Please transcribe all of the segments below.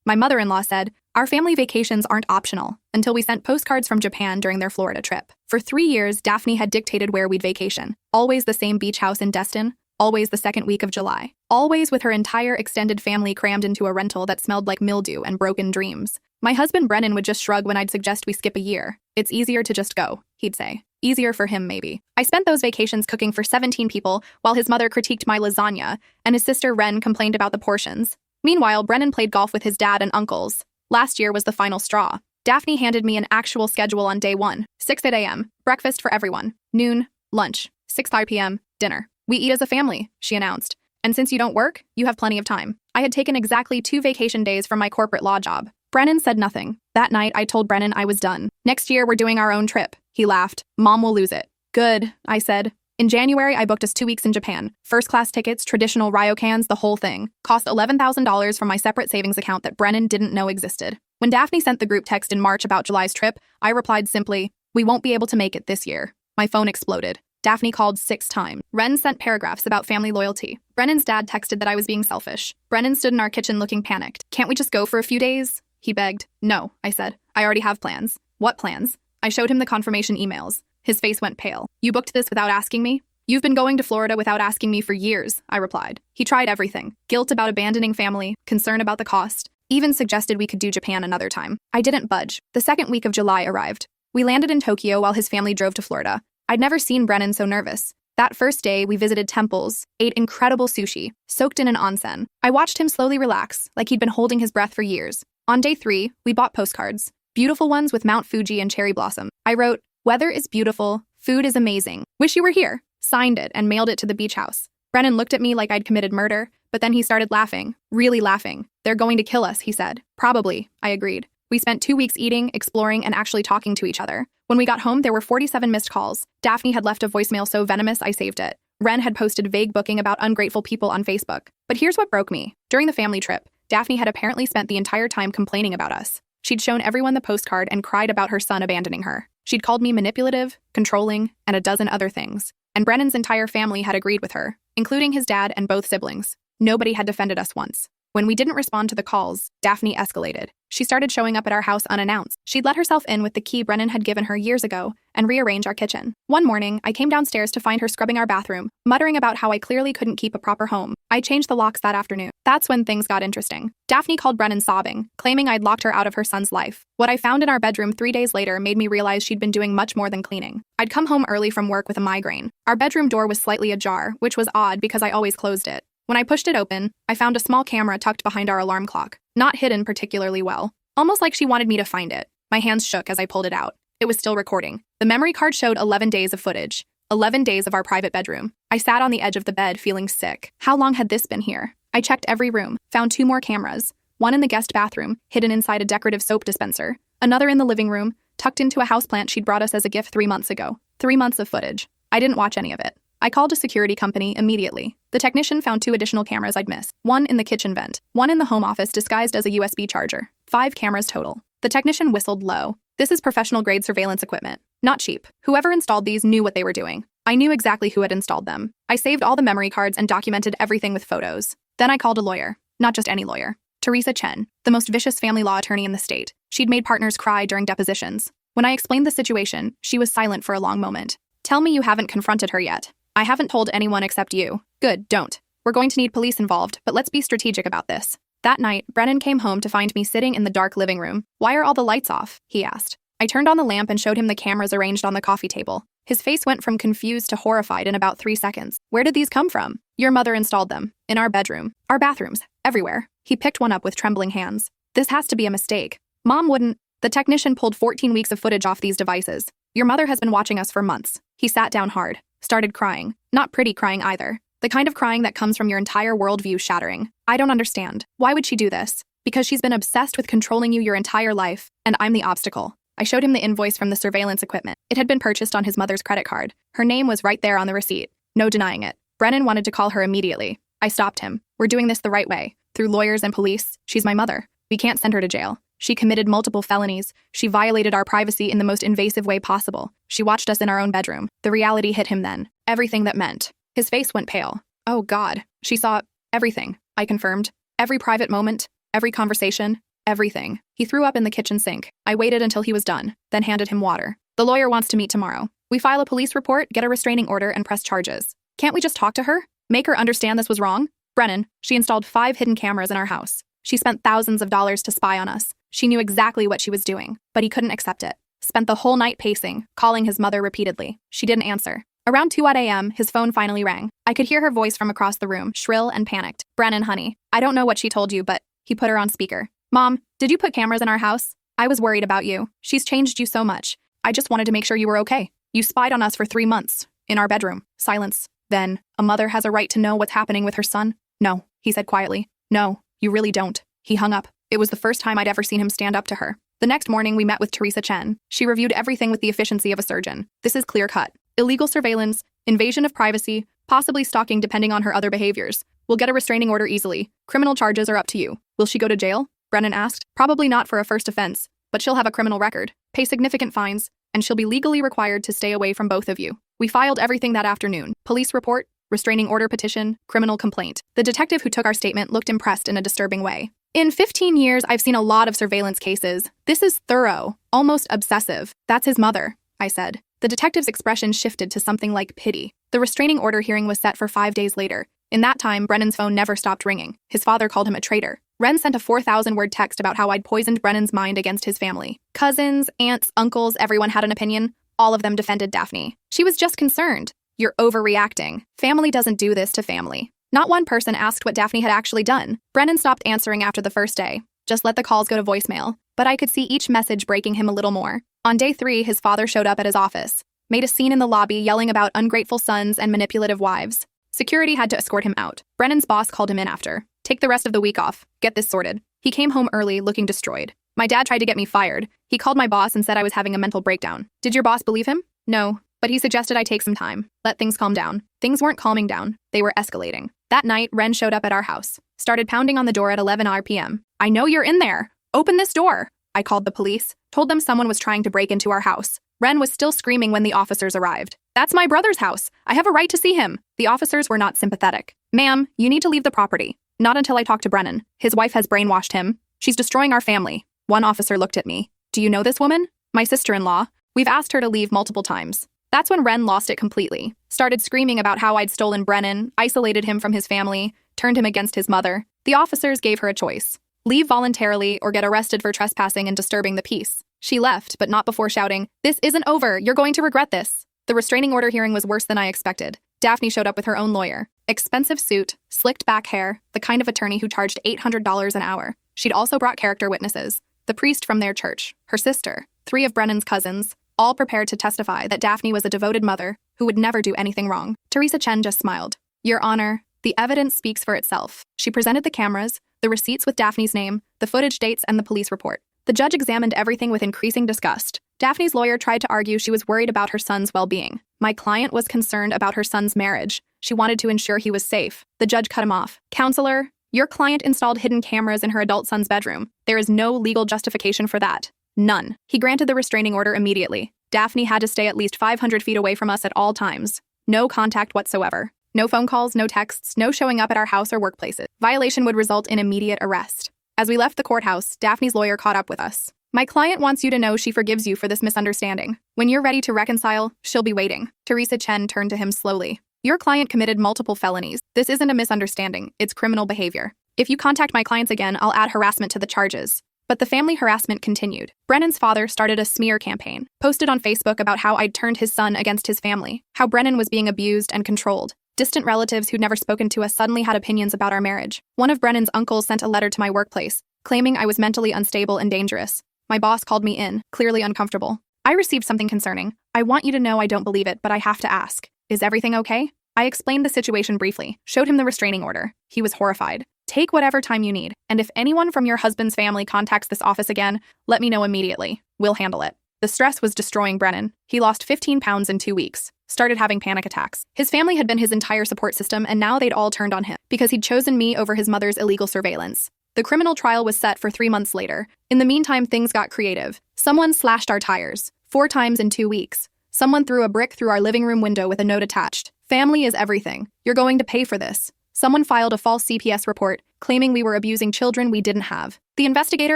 My mother-in-law said, "Our family vacations aren't optional," until we sent postcards from Japan during their Florida trip. For 3 years, Daphne had dictated where we'd vacation. Always the same beach house in Destin, always the second week of July. Always with her entire extended family crammed into a rental that smelled like mildew and broken dreams. My husband Brennan would just shrug when I'd suggest we skip a year. "It's easier to just go," he'd say. Easier for him, maybe. I spent those vacations cooking for 17 people while his mother critiqued my lasagna and his sister Ren complained about the portions. Meanwhile, Brennan played golf with his dad and uncles. Last year was the final straw. Daphne handed me an actual schedule on day 1. 6 a.m., breakfast for everyone. Noon, lunch. 6:30 p.m., dinner. "We eat as a family," she announced. "And since you don't work, you have plenty of time." I had taken exactly 2 vacation days from my corporate law job. Brennan said nothing. That night, I told Brennan I was done. "Next year, we're doing our own trip." He laughed. "Mom will lose it." "Good," I said. In January, I booked us 2 weeks in Japan. First-class tickets, traditional ryokans, the whole thing. Cost $11,000 from my separate savings account that Brennan didn't know existed. When Daphne sent the group text in March about July's trip, I replied simply, "We won't be able to make it this year." My phone exploded. Daphne called 6 times. Ren sent paragraphs about family loyalty. Brennan's dad texted that I was being selfish. Brennan stood in our kitchen looking panicked. "Can't we just go for a few days?" He begged. "No," I said. "I already have plans." "What plans?" I showed him the confirmation emails. His face went pale. "You booked this without asking me?" "You've been going to Florida without asking me for years," I replied. He tried everything. Guilt about abandoning family, concern about the cost, even suggested we could do Japan another time. I didn't budge. The second week of July arrived. We landed in Tokyo while his family drove to Florida. I'd never seen Brennan so nervous. That first day, we visited temples, ate incredible sushi, soaked in an onsen. I watched him slowly relax, like he'd been holding his breath for years. On day 3, we bought postcards. Beautiful ones with Mount Fuji and cherry blossom. I wrote, "Weather is beautiful, food is amazing. Wish you were here." Signed it and mailed it to the beach house. Brennan looked at me like I'd committed murder, but then he started laughing. Really laughing. "They're going to kill us," he said. "Probably," I agreed. We spent 2 weeks eating, exploring, and actually talking to each other. When we got home, there were 47 missed calls. Daphne had left a voicemail so venomous I saved it. Ren had posted vague booking about ungrateful people on Facebook. But here's what broke me. During the family trip, Daphne had apparently spent the entire time complaining about us. She'd shown everyone the postcard and cried about her son abandoning her. She'd called me manipulative, controlling, and a dozen other things. And Brennan's entire family had agreed with her, including his dad and both siblings. Nobody had defended us once. When we didn't respond to the calls, Daphne escalated. She started showing up at our house unannounced. She'd let herself in with the key Brennan had given her years ago and rearrange our kitchen. One morning, I came downstairs to find her scrubbing our bathroom, muttering about how I clearly couldn't keep a proper home. I changed the locks that afternoon. That's when things got interesting. Daphne called Brennan sobbing, claiming I'd locked her out of her son's life. What I found in our bedroom 3 days later made me realize she'd been doing much more than cleaning. I'd come home early from work with a migraine. Our bedroom door was slightly ajar, which was odd because I always closed it. When I pushed it open, I found a small camera tucked behind our alarm clock, not hidden particularly well. Almost like she wanted me to find it. My hands shook as I pulled it out. It was still recording. The memory card showed 11 days of footage. 11 days of our private bedroom. I sat on the edge of the bed feeling sick. How long had this been here? I checked every room, found 2 more cameras. One in the guest bathroom, hidden inside a decorative soap dispenser. Another in the living room, tucked into a houseplant she'd brought us as a gift 3 months ago. 3 months of footage. I didn't watch any of it. I called a security company immediately. The technician found 2 additional cameras I'd missed. One in the kitchen vent, one in the home office disguised as a USB charger. 5 cameras total. The technician whistled low. "This is professional-grade surveillance equipment. Not cheap. Whoever installed these knew what they were doing." I knew exactly who had installed them. I saved all the memory cards and documented everything with photos. Then I called a lawyer. Not just any lawyer. Teresa Chen, the most vicious family law attorney in the state. She'd made partners cry during depositions. When I explained the situation, she was silent for a long moment. "Tell me you haven't confronted her yet." "I haven't told anyone except you." "Good, don't. We're going to need police involved, but let's be strategic about this." That night, Brennan came home to find me sitting in the dark living room. "Why are all the lights off?" he asked. I turned on the lamp and showed him the cameras arranged on the coffee table. His face went from confused to horrified in about 3 seconds. "Where did these come from?" "Your mother installed them. In our bedroom. Our bathrooms. Everywhere." He picked one up with trembling hands. "This has to be a mistake. Mom wouldn't." The technician pulled 14 weeks of footage off these devices. "Your mother has been watching us for months." He sat down hard. Started crying. Not pretty crying either. The kind of crying that comes from your entire worldview shattering. "I don't understand. Why would she do this?" "Because she's been obsessed with controlling you your entire life, and I'm the obstacle." I showed him the invoice from the surveillance equipment. It had been purchased on his mother's credit card. Her name was right there on the receipt. No denying it. Brennan wanted to call her immediately. I stopped him. "We're doing this the right way. Through lawyers and police. She's my mother. We can't send her to jail. She committed multiple felonies. She violated our privacy in the most invasive way possible. She watched us in our own bedroom." The reality hit him then. Everything that meant. His face went pale. "Oh God." "She saw everything," I confirmed. "Every private moment, every conversation, Everything. He threw up in the kitchen sink. I waited until he was done, then handed him water. The lawyer wants to meet tomorrow. We file a police report, get a restraining order, and press charges. Can't we just talk to her? Make her understand this was wrong? Brennan, she installed 5 hidden cameras in our house. She spent thousands of dollars to spy on us. She knew exactly what she was doing, but he couldn't accept it. Spent the whole night pacing, calling his mother repeatedly. She didn't answer. Around 2 a.m., his phone finally rang. I could hear her voice from across the room, shrill and panicked. Brennan, honey, I don't know what she told you, but he put her on speaker. Mom, did you put cameras in our house? I was worried about you. She's changed you so much. I just wanted to make sure you were okay. You spied on us for 3 months. In our bedroom. Silence. Then, a mother has a right to know what's happening with her son? No, he said quietly. No, you really don't. He hung up. It was the first time I'd ever seen him stand up to her. The next morning, we met with Teresa Chen. She reviewed everything with the efficiency of a surgeon. This is clear-cut. Illegal surveillance, invasion of privacy, possibly stalking depending on her other behaviors. We'll get a restraining order easily. Criminal charges are up to you. Will she go to jail? Brennan asked. Probably not for a first offense, but she'll have a criminal record, pay significant fines, and she'll be legally required to stay away from both of you. We filed everything that afternoon. Police report, restraining order petition, criminal complaint. The detective who took our statement looked impressed in a disturbing way. In 15 years, I've seen a lot of surveillance cases. This is thorough, almost obsessive. That's his mother, I said. The detective's expression shifted to something like pity. The restraining order hearing was set for 5 days later. In that time, Brennan's phone never stopped ringing. His father called him a traitor. Wren sent a 4,000-word text about how I'd poisoned Brennan's mind against his family. Cousins, aunts, uncles, everyone had an opinion. All of them defended Daphne. She was just concerned. You're overreacting. Family doesn't do this to family. Not one person asked what Daphne had actually done. Brennan stopped answering after the first day. Just let the calls go to voicemail. But I could see each message breaking him a little more. On day 3, his father showed up at his office. Made a scene in the lobby yelling about ungrateful sons and manipulative wives. Security had to escort him out. Brennan's boss called him in after. Take the rest of the week off. Get this sorted. He came home early, looking destroyed. My dad tried to get me fired. He called my boss and said I was having a mental breakdown. Did your boss believe him? No, but he suggested I take some time. Let things calm down. Things weren't calming down. They were escalating. That night, Wren showed up at our house. Started pounding on the door at 11 p.m. I know you're in there. Open this door. I called the police. Told them someone was trying to break into our house. Wren was still screaming when the officers arrived. That's my brother's house. I have a right to see him. The officers were not sympathetic. Ma'am, you need to leave the property. Not until I talk to Brennan. His wife has brainwashed him. She's destroying our family. One officer looked at me. Do you know this woman? My sister-in-law. We've asked her to leave multiple times. That's when Wren lost it completely. Started screaming about how I'd stolen Brennan, isolated him from his family, turned him against his mother. The officers gave her a choice. Leave voluntarily or get arrested for trespassing and disturbing the peace. She left, but not before shouting, "This isn't over. You're going to regret this." The restraining order hearing was worse than I expected. Daphne showed up with her own lawyer. Expensive suit, slicked back hair, the kind of attorney who charged $800 an hour. She'd also brought character witnesses. The priest from their church, her sister, 3 of Brennan's cousins, all prepared to testify that Daphne was a devoted mother who would never do anything wrong. Teresa Chen just smiled. Your Honor, the evidence speaks for itself. She presented the cameras, the receipts with Daphne's name, the footage dates, and the police report. The judge examined everything with increasing disgust. Daphne's lawyer tried to argue she was worried about her son's well-being. My client was concerned about her son's marriage. She wanted to ensure he was safe. The judge cut him off. Counselor, your client installed hidden cameras in her adult son's bedroom. There is no legal justification for that. None. He granted the restraining order immediately. Daphne had to stay at least 500 feet away from us at all times. No contact whatsoever. No phone calls, no texts, no showing up at our house or workplaces. Violation would result in immediate arrest. As we left the courthouse, Daphne's lawyer caught up with us. My client wants you to know she forgives you for this misunderstanding. When you're ready to reconcile, she'll be waiting. Teresa Chen turned to him slowly. Your client committed multiple felonies. This isn't a misunderstanding. It's criminal behavior. If you contact my clients again, I'll add harassment to the charges. But the family harassment continued. Brennan's father started a smear campaign, posted on Facebook about how I'd turned his son against his family, how Brennan was being abused and controlled. Distant relatives who'd never spoken to us suddenly had opinions about our marriage. One of Brennan's uncles sent a letter to my workplace, claiming I was mentally unstable and dangerous. My boss called me in, clearly uncomfortable. I received something concerning. I want you to know I don't believe it, but I have to ask. Is everything okay? I explained the situation briefly, showed him the restraining order. He was horrified. Take whatever time you need, and if anyone from your husband's family contacts this office again, let me know immediately. We'll handle it. The stress was destroying Brennan. He lost 15 pounds in 2 weeks. Started having panic attacks. His family had been his entire support system, and now they'd all turned on him because he'd chosen me over his mother's illegal surveillance. The criminal trial was set for 3 months later. In the meantime, things got creative. Someone slashed our tires 4 times in 2 weeks. Someone threw a brick through our living room window with a note attached. Family is everything. You're going to pay for this. Someone filed a false CPS report, claiming we were abusing children we didn't have. The investigator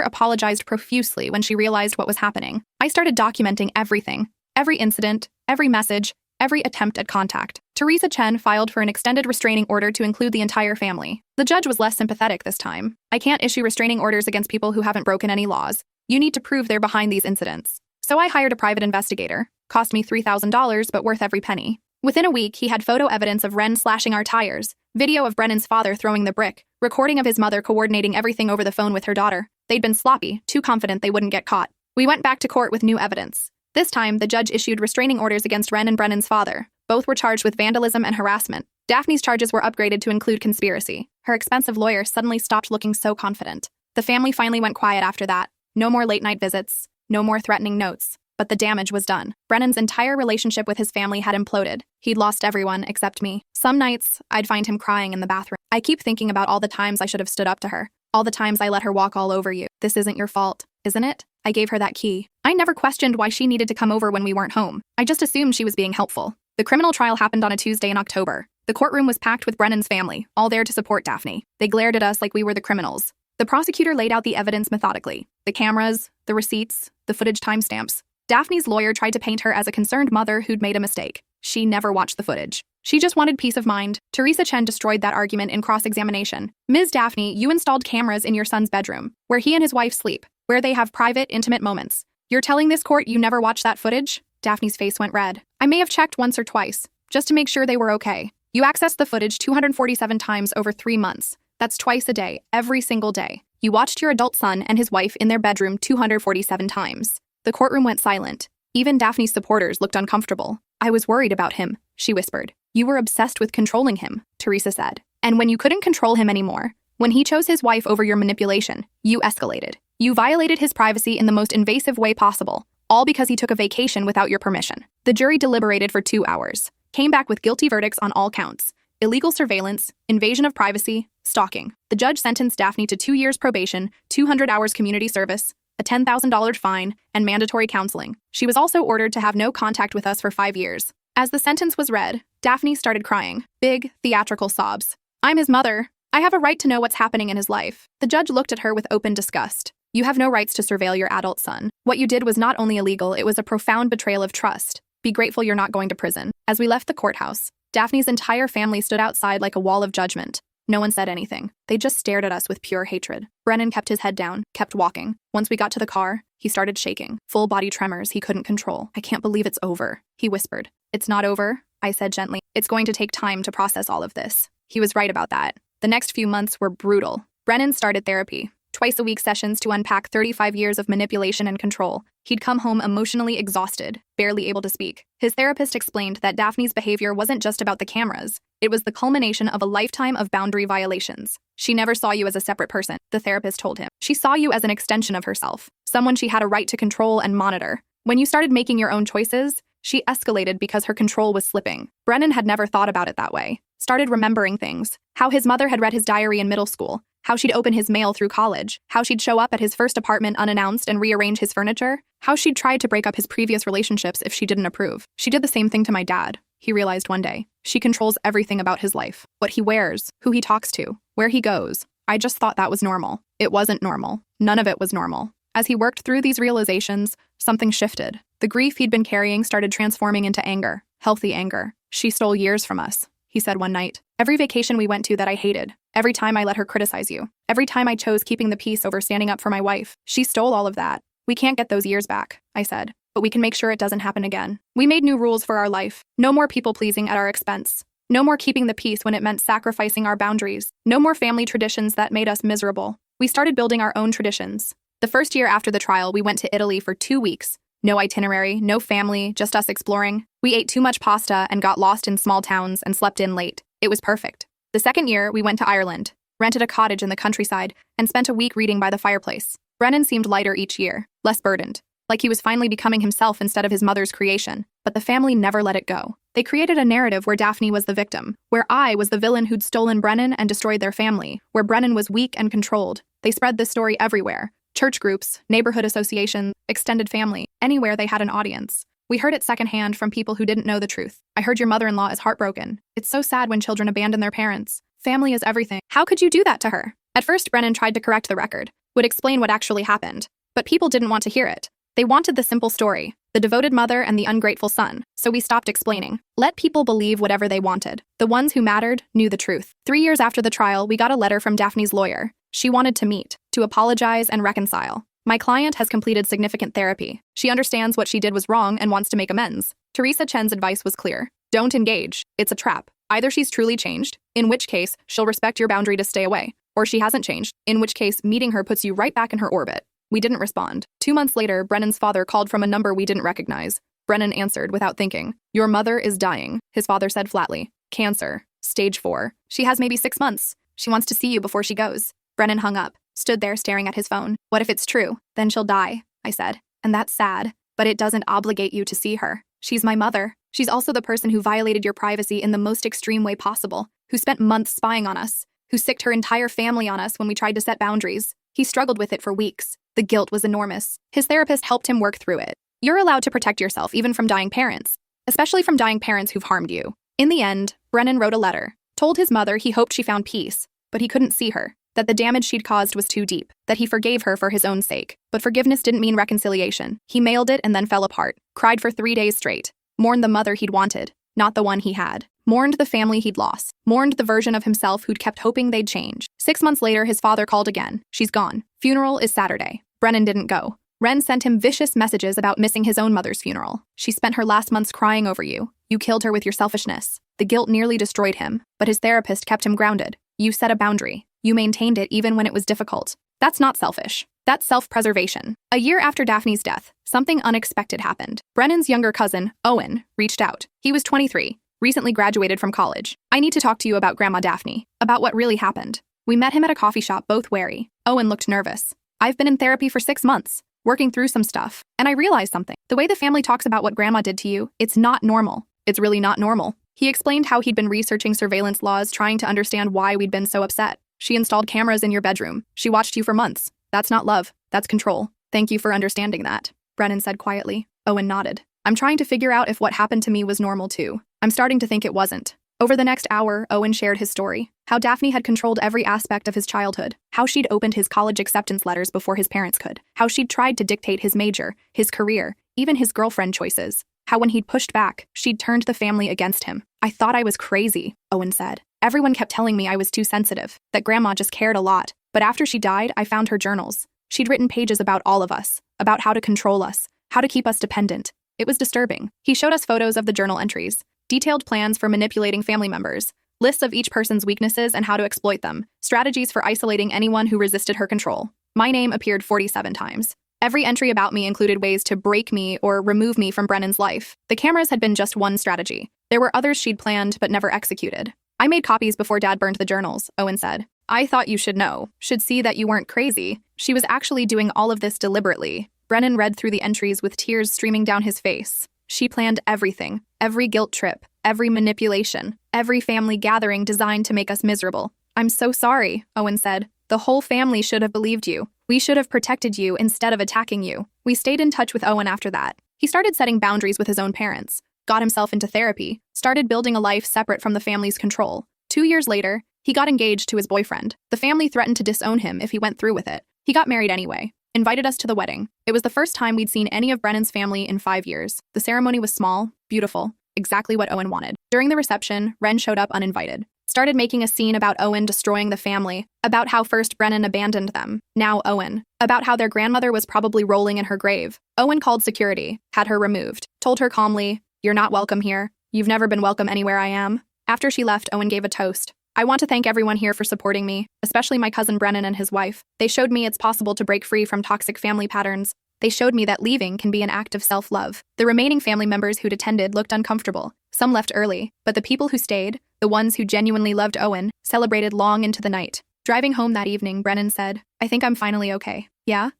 apologized profusely when she realized what was happening. I started documenting everything, every incident, every message, every attempt at contact. Teresa Chen filed for an extended restraining order to include the entire family. The judge was less sympathetic this time. I can't issue restraining orders against people who haven't broken any laws. You need to prove they're behind these incidents. So I hired a private investigator. Cost me $3,000, but worth every penny. Within a week, he had photo evidence of Ren slashing our tires, video of Brennan's father throwing the brick, recording of his mother coordinating everything over the phone with her daughter. They'd been sloppy, too confident they wouldn't get caught. We went back to court with new evidence. This time, the judge issued restraining orders against Ren and Brennan's father. Both were charged with vandalism and harassment. Daphne's charges were upgraded to include conspiracy. Her expensive lawyer suddenly stopped looking so confident. The family finally went quiet after that. No more late-night visits, no more threatening notes. But the damage was done. Brennan's entire relationship with his family had imploded. He'd lost everyone except me. Some nights, I'd find him crying in the bathroom. I keep thinking about all the times I should have stood up to her. All the times I let her walk all over you. This isn't your fault, isn't it? I gave her that key. I never questioned why she needed to come over when we weren't home. I just assumed she was being helpful. The criminal trial happened on a Tuesday in October. The courtroom was packed with Brennan's family, all there to support Daphne. They glared at us like we were the criminals. The prosecutor laid out the evidence methodically. The cameras, the receipts, the footage timestamps. Daphne's lawyer tried to paint her as a concerned mother who'd made a mistake. She never watched the footage. She just wanted peace of mind. Teresa Chen destroyed that argument in cross-examination. Ms. Daphne, you installed cameras in your son's bedroom, where he and his wife sleep, where they have private, intimate moments. You're telling this court you never watched that footage? Daphne's face went red. I may have checked once or twice, just to make sure they were okay. You accessed the footage 247 times over 3 months. That's twice a day, every single day. You watched your adult son and his wife in their bedroom 247 times. The courtroom went silent. Even Daphne's supporters looked uncomfortable. I was worried about him, she whispered. You were obsessed with controlling him, Teresa said. And when you couldn't control him anymore, when he chose his wife over your manipulation, you escalated. You violated his privacy in the most invasive way possible, all because he took a vacation without your permission. The jury deliberated for 2 hours, came back with guilty verdicts on all counts: illegal surveillance, invasion of privacy, stalking. The judge sentenced Daphne to 2 years probation, 200 hours community service, a $10,000 fine, and mandatory counseling. She was also ordered to have no contact with us for 5 years. As the sentence was read, Daphne started crying. Big, theatrical sobs. I'm his mother. I have a right to know what's happening in his life. The judge looked at her with open disgust. You have no rights to surveil your adult son. What you did was not only illegal, it was a profound betrayal of trust. Be grateful you're not going to prison. As we left the courthouse, Daphne's entire family stood outside like a wall of judgment. No one said anything. They just stared at us with pure hatred. Brennan kept his head down, kept walking. Once we got to the car, he started shaking. Full body tremors he couldn't control. I can't believe it's over, he whispered. It's not over, I said gently. It's going to take time to process all of this. He was right about that. The next few months were brutal. Brennan started therapy. Twice-a-week sessions to unpack 35 years of manipulation and control. He'd come home emotionally exhausted, barely able to speak. His therapist explained that Daphne's behavior wasn't just about the cameras. It was the culmination of a lifetime of boundary violations. She never saw you as a separate person, the therapist told him. She saw you as an extension of herself, someone she had a right to control and monitor. When you started making your own choices, she escalated because her control was slipping. Brennan had never thought about it that way. Started remembering things. How his mother had read his diary in middle school. How she'd open his mail through college. How she'd show up at his first apartment unannounced and rearrange his furniture. How she'd tried to break up his previous relationships if she didn't approve. She did the same thing to my dad, he realized one day. She controls everything about his life. What he wears, who he talks to, where he goes. I just thought that was normal. It wasn't normal. None of it was normal. As he worked through these realizations, something shifted. The grief he'd been carrying started transforming into anger. Healthy anger. She stole years from us, he said one night. Every vacation we went to that I hated. Every time I let her criticize you. Every time I chose keeping the peace over standing up for my wife. She stole all of that. We can't get those years back, I said, but we can make sure it doesn't happen again. We made new rules for our life. No more people-pleasing at our expense. No more keeping the peace when it meant sacrificing our boundaries. No more family traditions that made us miserable. We started building our own traditions. The first year after the trial, we went to Italy for 2 weeks. No itinerary, no family, just us exploring. We ate too much pasta and got lost in small towns and slept in late. It was perfect. The second year, we went to Ireland, rented a cottage in the countryside, and spent a week reading by the fireplace. Brennan seemed lighter each year, less burdened, like he was finally becoming himself instead of his mother's creation. But the family never let it go. They created a narrative where Daphne was the victim, where I was the villain who'd stolen Brennan and destroyed their family, where Brennan was weak and controlled. They spread this story everywhere. Church groups, neighborhood associations, extended family, anywhere they had an audience. We heard it secondhand from people who didn't know the truth. I heard your mother-in-law is heartbroken. It's so sad when children abandon their parents. Family is everything. How could you do that to her? At first, Brennan tried to correct the record, would explain what actually happened. But people didn't want to hear it. They wanted the simple story, the devoted mother and the ungrateful son, so we stopped explaining. Let people believe whatever they wanted. The ones who mattered knew the truth. 3 years after the trial, we got a letter from Daphne's lawyer. She wanted to meet, to apologize and reconcile. My client has completed significant therapy. She understands what she did was wrong and wants to make amends. Teresa Chen's advice was clear. Don't engage. It's a trap. Either she's truly changed, in which case she'll respect your boundary to stay away, or she hasn't changed, in which case meeting her puts you right back in her orbit. We didn't respond. 2 months later, Brennan's father called from a number we didn't recognize. Brennan answered without thinking. Your mother is dying, his father said flatly. Cancer. Stage 4. She has maybe 6 months. She wants to see you before she goes. Brennan hung up, stood there staring at his phone. What if it's true? Then she'll die, I said. And that's sad, but it doesn't obligate you to see her. She's my mother. She's also the person who violated your privacy in the most extreme way possible, who spent months spying on us, who sicked her entire family on us when we tried to set boundaries. He struggled with it for weeks. The guilt was enormous. His therapist helped him work through it. You're allowed to protect yourself even from dying parents, especially from dying parents who've harmed you. In the end, Brennan wrote a letter, told his mother he hoped she found peace, but he couldn't see her, that the damage she'd caused was too deep, that he forgave her for his own sake. But forgiveness didn't mean reconciliation. He mailed it and then fell apart, cried for 3 days straight, mourned the mother he'd wanted, not the one he had, mourned the family he'd lost, mourned the version of himself who'd kept hoping they'd change. 6 months later, his father called again. She's gone. Funeral is Saturday. Brennan didn't go. Ren sent him vicious messages about missing his own mother's funeral. She spent her last months crying over you. You killed her with your selfishness. The guilt nearly destroyed him, but his therapist kept him grounded. You set a boundary. You maintained it even when it was difficult. That's not selfish. That's self-preservation. A year after Daphne's death, something unexpected happened. Brennan's younger cousin, Owen, reached out. He was 23, recently graduated from college. I need to talk to you about Grandma Daphne, about what really happened. We met him at a coffee shop, both wary. Owen looked nervous. I've been in therapy for 6 months, working through some stuff, and I realized something. The way the family talks about what Grandma did to you, it's not normal. It's really not normal. He explained how he'd been researching surveillance laws, trying to understand why we'd been so upset. She installed cameras in your bedroom. She watched you for months. That's not love. That's control. Thank you for understanding that, Brennan said quietly. Owen nodded. I'm trying to figure out if what happened to me was normal too. I'm starting to think it wasn't. Over the next hour, Owen shared his story, how Daphne had controlled every aspect of his childhood, how she'd opened his college acceptance letters before his parents could, how she'd tried to dictate his major, his career, even his girlfriend choices, how when he'd pushed back, she'd turned the family against him. I thought I was crazy, Owen said. Everyone kept telling me I was too sensitive, that Grandma just cared a lot. But after she died, I found her journals. She'd written pages about all of us, about how to control us, how to keep us dependent. It was disturbing. He showed us photos of the journal entries, detailed plans for manipulating family members, lists of each person's weaknesses and how to exploit them, strategies for isolating anyone who resisted her control. My name appeared 47 times. Every entry about me included ways to break me or remove me from Brennan's life. The cameras had been just one strategy. There were others she'd planned but never executed. I made copies before Dad burned the journals, Owen said. I thought you should know, should see that you weren't crazy. She was actually doing all of this deliberately. Brennan read through the entries with tears streaming down his face. She planned everything, every guilt trip, every manipulation, every family gathering designed to make us miserable. I'm so sorry, Owen said. The whole family should have believed you. We should have protected you instead of attacking you. We stayed in touch with Owen after that. He started setting boundaries with his own parents, got himself into therapy, started building a life separate from the family's control. 2 years later, he got engaged to his boyfriend. The family threatened to disown him if he went through with it. He got married anyway, invited us to the wedding. It was the first time we'd seen any of Brennan's family in 5 years. The ceremony was small, beautiful, exactly what Owen wanted. During the reception, Ren showed up uninvited. Started making a scene about Owen destroying the family, about how first Brennan abandoned them, now Owen, about how their grandmother was probably rolling in her grave. Owen called security, had her removed, told her calmly, "You're not welcome here. You've never been welcome anywhere I am." After she left, Owen gave a toast. I want to thank everyone here for supporting me, especially my cousin Brennan and his wife. They showed me it's possible to break free from toxic family patterns. They showed me that leaving can be an act of self-love. The remaining family members who'd attended looked uncomfortable. Some left early, but the people who stayed, the ones who genuinely loved Owen, celebrated long into the night. Driving home that evening, Brennan said, I think I'm finally okay. Yeah.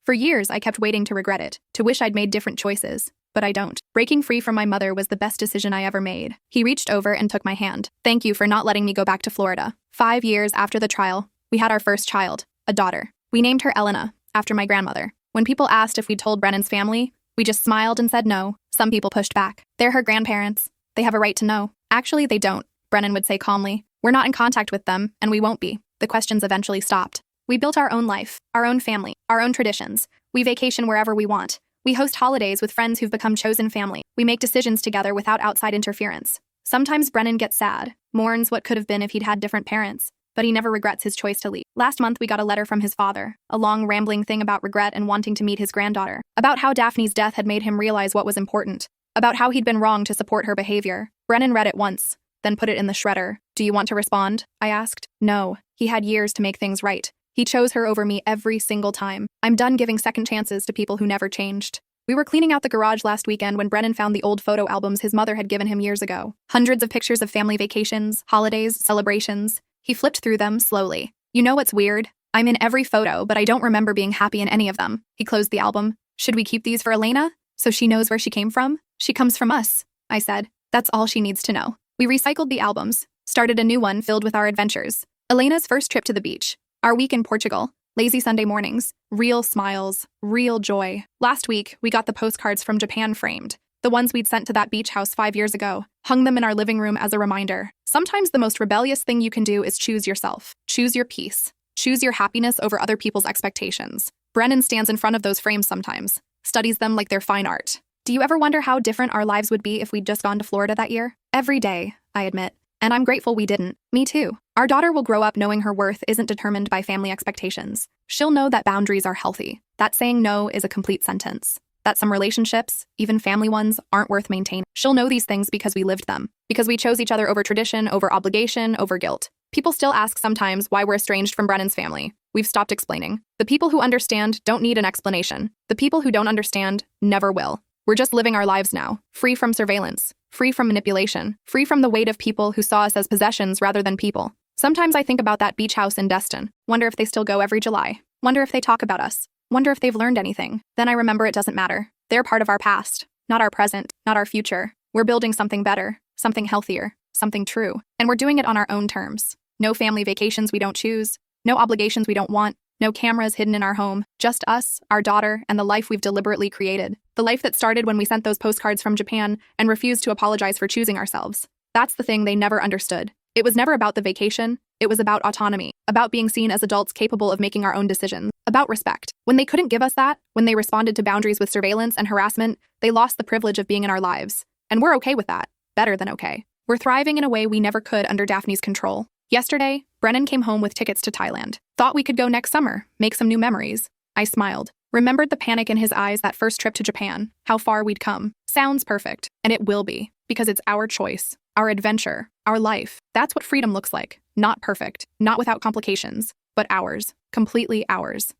For years, I kept waiting to regret it, to wish I'd made different choices. But I don't. Breaking free from my mother was the best decision I ever made. He reached over and took my hand. Thank you for not letting me go back to Florida. 5 years after the trial, we had our first child, a daughter. We named her Elena, after my grandmother. When people asked if we'd told Brennan's family, we just smiled and said no. Some people pushed back. They're her grandparents. They have a right to know. Actually, they don't, Brennan would say calmly. We're not in contact with them, and we won't be. The questions eventually stopped. We built our own life, our own family, our own traditions. We vacation wherever we want. We host holidays with friends who've become chosen family. We make decisions together without outside interference. Sometimes Brennan gets sad, mourns what could have been if he'd had different parents, but he never regrets his choice to leave. Last month, we got a letter from his father, a long, rambling thing about regret and wanting to meet his granddaughter, about how Daphne's death had made him realize what was important, about how he'd been wrong to support her behavior. Brennan read it once, then put it in the shredder. Do you want to respond? I asked. No. He had years to make things right. He chose her over me every single time. I'm done giving second chances to people who never changed. We were cleaning out the garage last weekend when Brennan found the old photo albums his mother had given him years ago. Hundreds of pictures of family vacations, holidays, celebrations. He flipped through them slowly. You know what's weird? I'm in every photo, but I don't remember being happy in any of them. He closed the album. Should we keep these for Elena? So she knows where she came from? She comes from us, I said. That's all she needs to know. We recycled the albums, started a new one filled with our adventures. Elena's first trip to the beach. Our week in Portugal. Lazy Sunday mornings. Real smiles. Real joy. Last week, we got the postcards from Japan framed. The ones we'd sent to that beach house 5 years ago. Hung them in our living room as a reminder. Sometimes the most rebellious thing you can do is choose yourself. Choose your peace. Choose your happiness over other people's expectations. Brennan stands in front of those frames sometimes. Studies them like they're fine art. Do you ever wonder how different our lives would be if we'd just gone to Florida that year? Every day, I admit. And I'm grateful we didn't. Me too. Our daughter will grow up knowing her worth isn't determined by family expectations. She'll know that boundaries are healthy. That saying no is a complete sentence. That some relationships, even family ones, aren't worth maintaining. She'll know these things because we lived them. Because we chose each other over tradition, over obligation, over guilt. People still ask sometimes why we're estranged from Brennan's family. We've stopped explaining. The people who understand don't need an explanation. The people who don't understand never will. We're just living our lives now, free from surveillance, free from manipulation, free from the weight of people who saw us as possessions rather than people. Sometimes I think about that beach house in Destin. Wonder if they still go every July. Wonder if they talk about us. Wonder if they've learned anything. Then I remember it doesn't matter. They're part of our past, not our present, not our future. We're building something better, something healthier, something true. And we're doing it on our own terms. No family vacations we don't choose. No obligations we don't want. No cameras hidden in our home. Just us, our daughter, and the life we've deliberately created. The life that started when we sent those postcards from Japan and refused to apologize for choosing ourselves. That's the thing they never understood. It was never about the vacation. It was about autonomy, about being seen as adults capable of making our own decisions, about respect. When they couldn't give us that, when they responded to boundaries with surveillance and harassment, they lost the privilege of being in our lives. And we're okay with that. Better than okay. We're thriving in a way we never could under Daphne's control. Yesterday, Brennan came home with tickets to Thailand. Thought we could go next summer, make some new memories. I smiled. Remembered the panic in his eyes that first trip to Japan, how far we'd come. Sounds perfect, and it will be, because it's our choice, our adventure, our life. That's what freedom looks like. Not perfect, not without complications, but ours, completely ours.